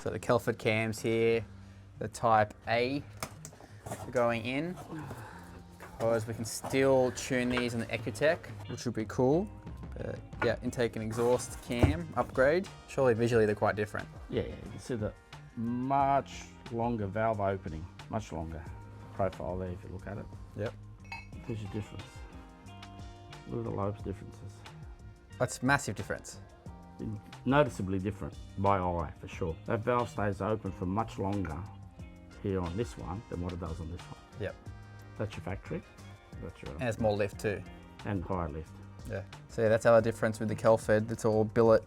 So the Kelford cams here, the Type A are going in. Because we can still tune these on the Ecotech, which would be cool. Yeah, intake and exhaust cam upgrade. Surely visually they're quite different. Yeah, you can see the much longer valve opening, much longer profile there if you look at it. Yep. There's your difference. Look at the lobes differences. That's massive difference. Noticeably different by eye for sure. That valve stays open for much longer here on this one than what it does on this one. Yep. That's your factory. That's your And it's more lift too. and higher lift. Yeah. So yeah, that's our difference with the Kelford. It's all billet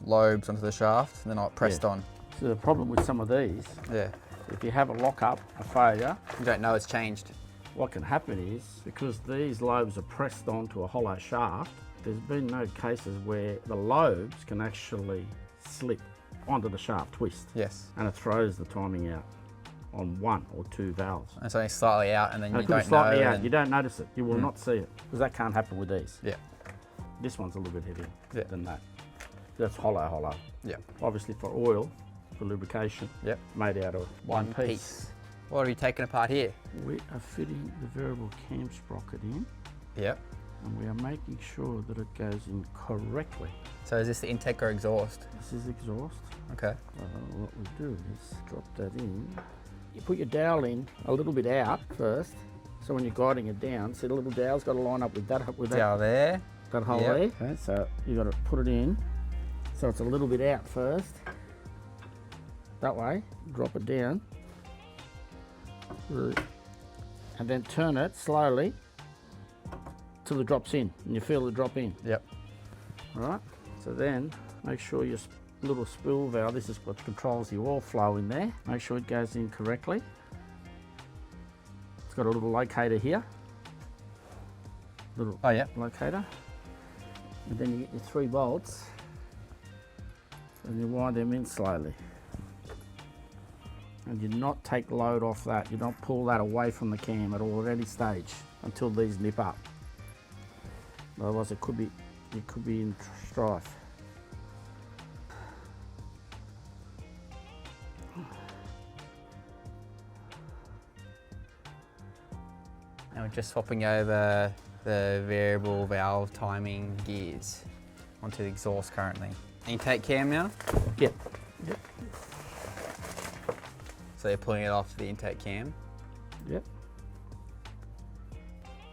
lobes onto the shaft. They're not pressed on. So the problem with some of these, Yeah. if you have a lock-up, a failure, You don't know it's changed. what can happen is, because these lobes are pressed onto a hollow shaft, there's been no cases where the lobes can actually slip onto the shaft twist. Yes. And it throws the timing out on one or two valves. And it's only slightly out and then And you it could be don't know. slightly out, and- you don't notice it, you will not see it, because that can't happen with these. Yeah. This one's a little bit heavier Yeah. than that. That's hollow. Yeah. Obviously for oil, for lubrication, Yep. made out of one piece. What are we taking apart here? We are fitting the variable cam sprocket in, Yep. and we are making sure that it goes in correctly. So is this the intake or exhaust? This is exhaust. Okay. What we do is drop that in. You put your dowel in a little bit out first, so when you're guiding it down, see the little dowel's got to line up with that Down there. that hole Yep. there. Okay, so you got to put it in, so it's a little bit out first. That way, drop it down, and then turn it slowly till it drops in, and you feel it drop in. Yep. All right. So then, make sure your little spool valve, this is what controls the oil flow in there. Make sure it goes in correctly. It's got a little locator here. Little Oh yeah. locator. And then you get your 3 bolts and you wind them in slowly. And you not take load off that. You don't pull that away from the cam at any stage until these nip up. Otherwise it could be in strife. And we're just swapping over the variable valve timing gears onto the exhaust currently. Intake cam now? Yep. So you're pulling it off the intake cam. Yep.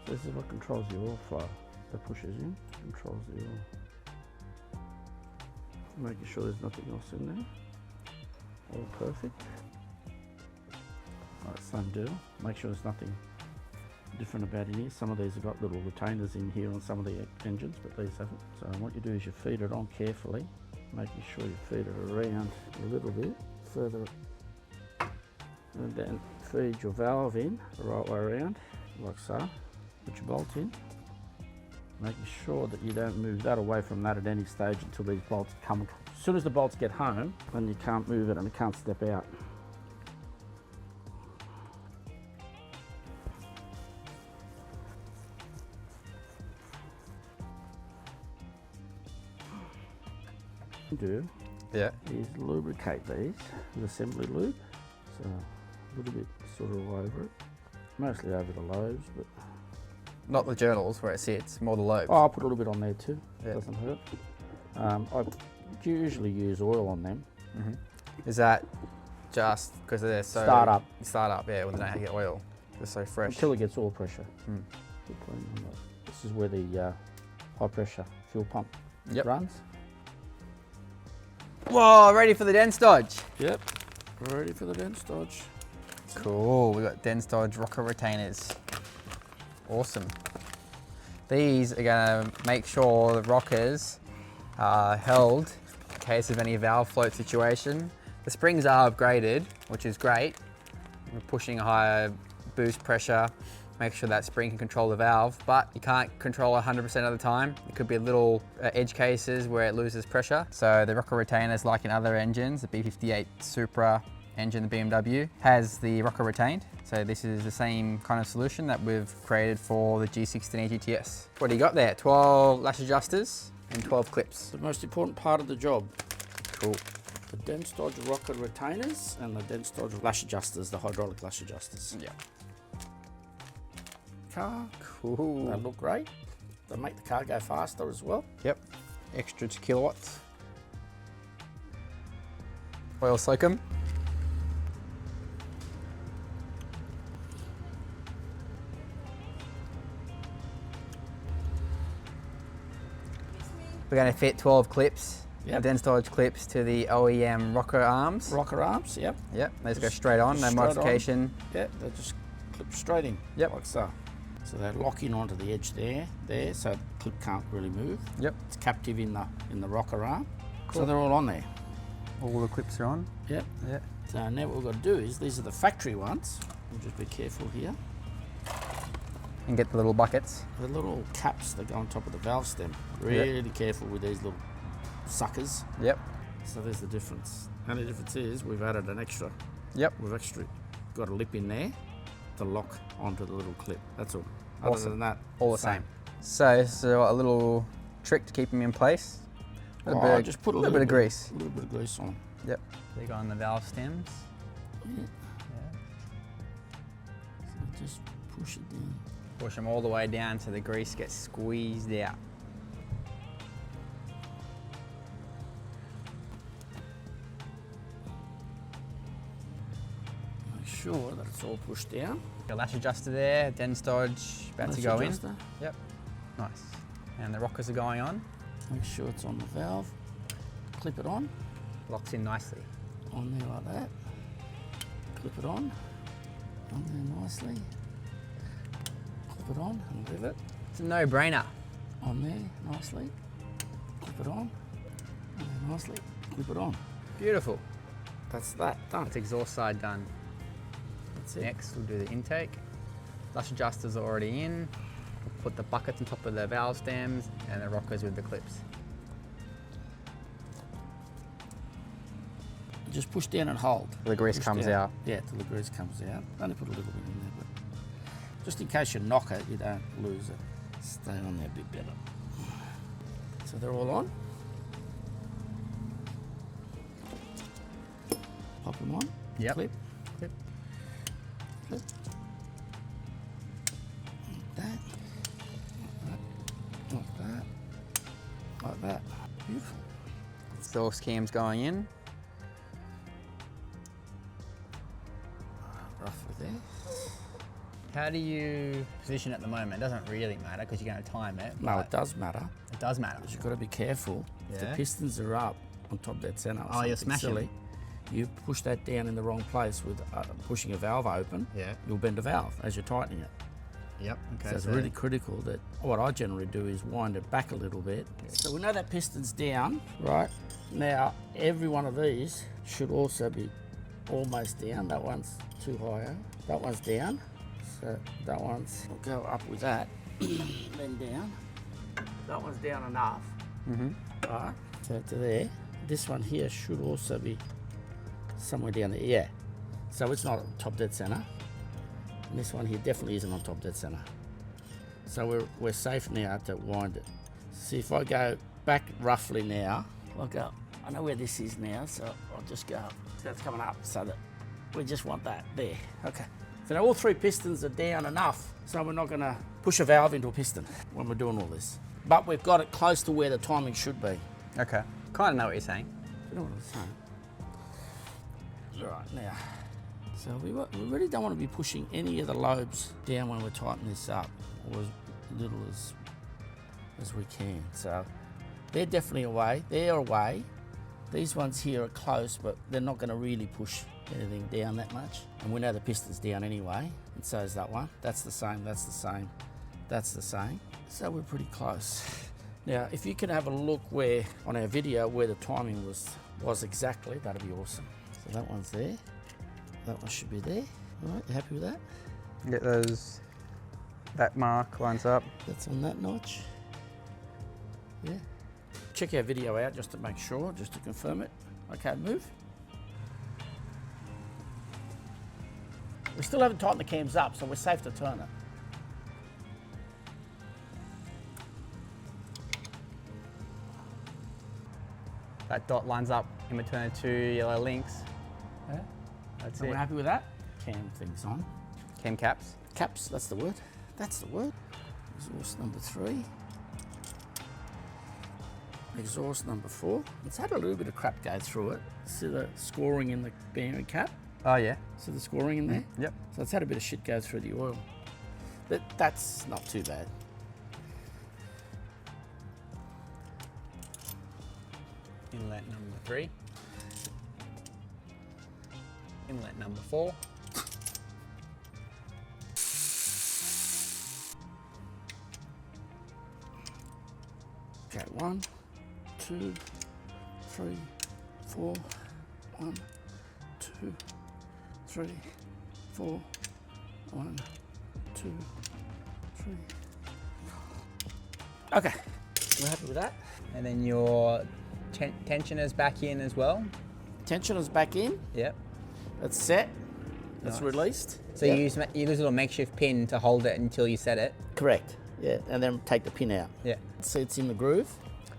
This is what controls the oil flow. That pushes in, controls the oil. Making sure there's nothing else in there. All perfect. Alright, same deal. Make sure there's nothing different about in here. Some of these have got little retainers in here on some of the engines, but these haven't. So what you do is you feed it on carefully, making sure you feed it around a little bit further, and then feed your valve in the right way around, like so. Put your bolt in, making sure that you don't move that away from that at any stage until these bolts come. As soon as the bolts get home, then you can't move it and it can't step out. Do Yeah. is lubricate these with assembly lube, so a little bit sort of all over it, mostly over the lobes, but Not the journals where it sits, more the lobes. I'll put a little bit on there too. Yeah. Doesn't hurt. I usually use oil on them. Is that just because they're so... Start up. Yeah, when they don't get oil. They're so fresh. Until it gets oil pressure. This is where the high pressure fuel pump runs. Whoa, ready for the Dens Dodge. Yep. Ready for the Dens Dodge. Cool, we got Dens Dodge rocker retainers. Awesome. These are gonna make sure the rockers are held in case of any valve float situation. The springs are upgraded, which is great. We're pushing a higher boost pressure, make sure that spring can control the valve, but you can't control 100% of the time. It could be little edge cases where it loses pressure. So the rocker retainers, like in other engines, the B58 Supra engine, the BMW, has the rocker retained. So this is the same kind of solution that we've created for the G16 GTS. What do you got there? 12 lash adjusters and 12 clips. The most important part of the job. Cool. the dense dodge rocker retainers and the dense dodge lash adjusters, the hydraulic lash adjusters. Yeah. Car, Cool. they look great. They make the car go faster as well. Yep. Extra 2 kilowatts. Oil soak 'em. We're going to fit 12 clips, Yep. dense dodge clips to the OEM rocker arms. Rocker arms, yep. Yep, those go straight on, no Just straight on. modification. Yeah, they just clip straight in. Yep. Like so. So they lock in onto the edge there, so the clip can't really move. Yep, It's captive in the rocker arm. Cool. So they're all on there. all the clips are on. Yep. Yep. So now what we've got to do is, these are the factory ones. We'll just be careful here. And get the little buckets. The little caps that go on top of the valve stem. Really careful with these little suckers. Yep, So there's the difference. The only difference is we've added an extra. yep. We've extra got a lip in there to lock onto the little clip. That's all. Awesome. Other than that, All the same. So a little trick to keep them in place. Just put a little bit of grease. A little bit of grease on. Yep. They go on the valve stems. Yeah. Yeah. So just push it down. Push them all the way down so the grease gets squeezed out. Make sure that it's all pushed down. Your lash adjuster there, dense dodge about to Lash go adjuster. in. Yep. Nice. And the rockers are going on. Make sure it's on the valve. Clip it on. Locks in nicely. On there like that. Clip it on. On there nicely. Clip it on and rivet. It's a no-brainer. On there nicely. Clip it on. On there nicely. Clip it on. Beautiful. That's that done. That's exhaust side done. That's it. Next, we'll do the intake. Lash adjusters are already in. We'll put the buckets on top of the valve stems and the rockers with the clips. Just push down and hold. The grease Push comes down. out. Yeah, till the grease comes out. Only put a little bit in there, but just in case you knock it, you don't lose it. Stay on there a bit better. So they're all on. Pop them on. Yep. Clip. Clip. Clip. Like that. Like that. Like that. Beautiful. Exhaust cam's going in. Roughly there. How do you position at the moment? It doesn't really matter because you're going to time it. No, but it does matter. It does matter. But you've got to be careful. If the Yeah. pistons are up on top dead center, or Oh, you're something smashing silly, you push that down in the wrong place with pushing a valve open, Yeah. you'll bend a valve as you're tightening it. Yep. Okay. So it's really critical that what I generally do is wind it back a little bit. So we know that piston's down, right? Now, every one of these should also be almost down. That one's too high. That one's down. So that one's, we'll go up with that, then down. That one's down enough. Right, so to there. This one here should also be somewhere down there. Yeah. So it's not on top dead center. And this one here definitely isn't on top dead center. So we're safe now to wind it. See, if I go back roughly now, I'll go, I know where this is now, so I'll just go, so that's coming up, so that we just want that there. Okay. So now all three pistons are down enough, so we're not gonna push a valve into a piston when we're doing all this. But we've got it close to where the timing should be. Okay. Kind of know what you're saying. You know what I'm saying? Right, now, so we really don't want to be pushing any of the lobes down when we're tightening this up, or as little as we can. So they're definitely away. They're away. These ones here are close, but they're not going to really push anything down that much. And we know the piston's down anyway, and so is that one. That's the same, that's the same, that's the same. So we're pretty close. Now, if you can have a look where, on our video, where the timing was exactly, that'd be awesome. So that one's there. That one should be there. All right, you happy with that? Get that mark lines up. That's on that notch. Yeah. Check our video out just to make sure, just to confirm it. Okay, move. We still haven't tightened the cams up, so we're safe to turn it. That dot lines up in between the 2 yellow links. Yeah, that's So it. we're happy with that? Cam things on. Cam caps. Caps, that's the word. That's the word. Exhaust number 3. Exhaust number 4. It's had a little bit of crap go through it. See the scoring in the bearing cap? Oh yeah. See the scoring in there? Yep. So it's had a bit of shit go through the oil. But that's not too bad. Inlet number 3. Inlet number 4. Okay, 1, 2, 3, 4. 1, 2, 3, 4. 1, 2, 3. Okay, we're happy with that. And then your tensioner's back in as well. Tensioner's back in. Yep. It's set. It's Nice. released. So you use a little makeshift pin to hold it until you set it. Correct. Yeah, and then take the pin out. Yeah. So it's in the groove.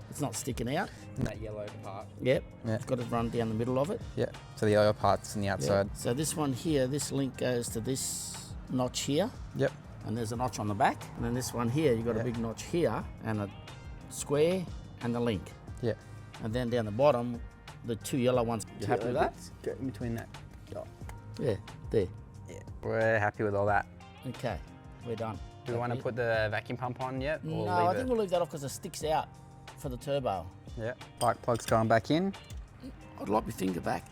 It's not sticking out. And that yellow part. Yep. Yeah. It's got to run down the middle of it. Yeah. So the yellow part's on the outside. Yeah. So this one here, this link goes to this notch here, Yep. and there's a notch on the back. And then this one here, you've got Yeah. a big notch here, and a square, and the link. Yeah. And then down the bottom, the 2 yellow ones. You happy with that? Go in between that. Oh. Yeah, there. Yeah. We're happy with all that. Okay, we're done. Do we want to put the vacuum pump on yet? Or No, I leave think it? we'll leave that off because it sticks out for the turbo. Yeah. Bike plug's going back in. I'd like my finger back.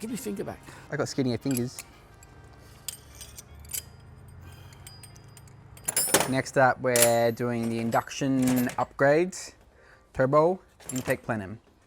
Give me finger back. I got skinnier fingers. Next up, we're doing the induction upgrades. Turbo intake plenum.